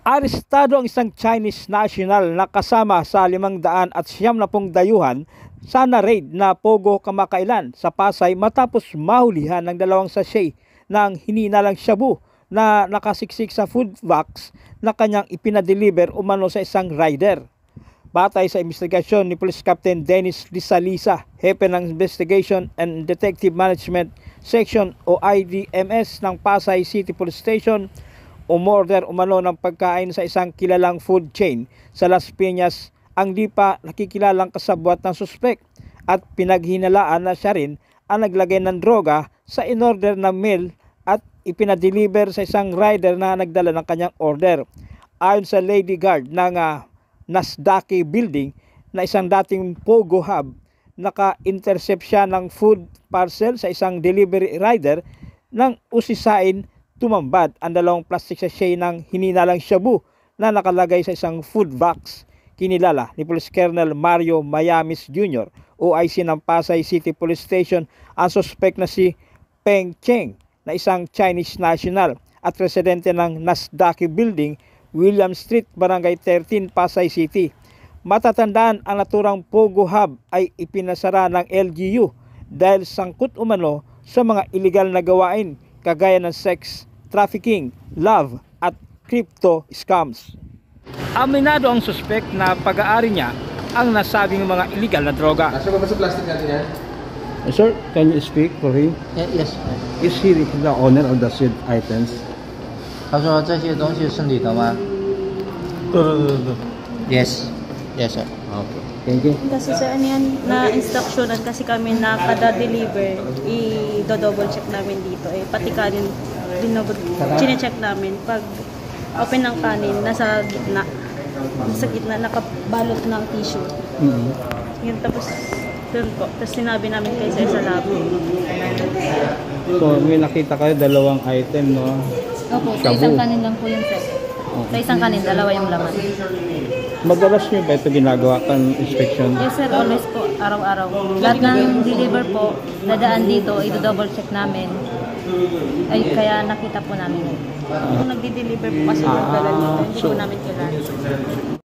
Arestado ang isang Chinese national na kasama sa 500 at 90 dayuhan sa na-raid na Pogo kamakailan sa Pasay matapos mahulihan ng 2 sachet ng hininalang shabu na nakasiksik sa food box na kanyang ipinadeliver umano sa isang rider. Batay sa investigasyon ni Police Captain Dennis Lisalisa, Hepe ng Investigation and Detective Management Section o IDMS ng Pasay City Police Station, umorder umano ng pagkain sa isang kilalang food chain sa Las Piñas ang di pa nakikilalang kasabwat ng suspek at pinaghinalaan na siya rin ang naglagay ng droga sa in-order na meal at ipinadeliver sa isang rider na nagdala ng kanyang order. Ayon sa Lady Guard ng Nasdaqi Building na isang dating Pogo Hub, naka-intercept siya ng food parcel sa isang delivery rider nang usisain tumambad ang 2 plastic sachet ng hininalang shabu na nakalagay sa isang food box. Kinilala ni Police Colonel Mario Mayamis Jr., OIC ng Pasay City Police Station, ang suspect na si Peng Cheng na isang Chinese national at residente ng Nasdaqi Building, William Street, Barangay 13, Pasay City. Matatandaan ang naturang Pogo Hub ay ipinasara ng LGU dahil sangkot umano sa mga iligal na gawain kagaya ng sex trafficking, love at crypto scams. Aminado ang suspect na pag-aari niya ang nasabing mga illegal na droga. Nasa ba sa plastic natin yan? Sir, can you speak for him? Yes. Is he the owner of the said items? 他说这些东西是你的吗？对。Yes, sir. Okay. Thank you. Kasi sir, ano yan, na-instructionan kasi kami na kada deliver, i-double check namin dito. Pati kanin, chine-check namin. Pag open ng kanin, nasa gitna, nakabalot ng tissue. Yun, tapos, dun po. Tapos sinabi namin kay sir sa labo. So, may nakita kayo 2 item, no? Opo, sa isang kanin lang po yun sir. Sa isang kanin, 2 yung laman. Madalas nyo ba ito ginagawa kang inspection? Yes sir, always po, araw-araw. Lahat ng deliver po, dadaan dito, i-double check namin. Ay, kaya nakita po namin yun. Kung nagdi-deliver po kasi nagdala dito, hindi po namin kailangan.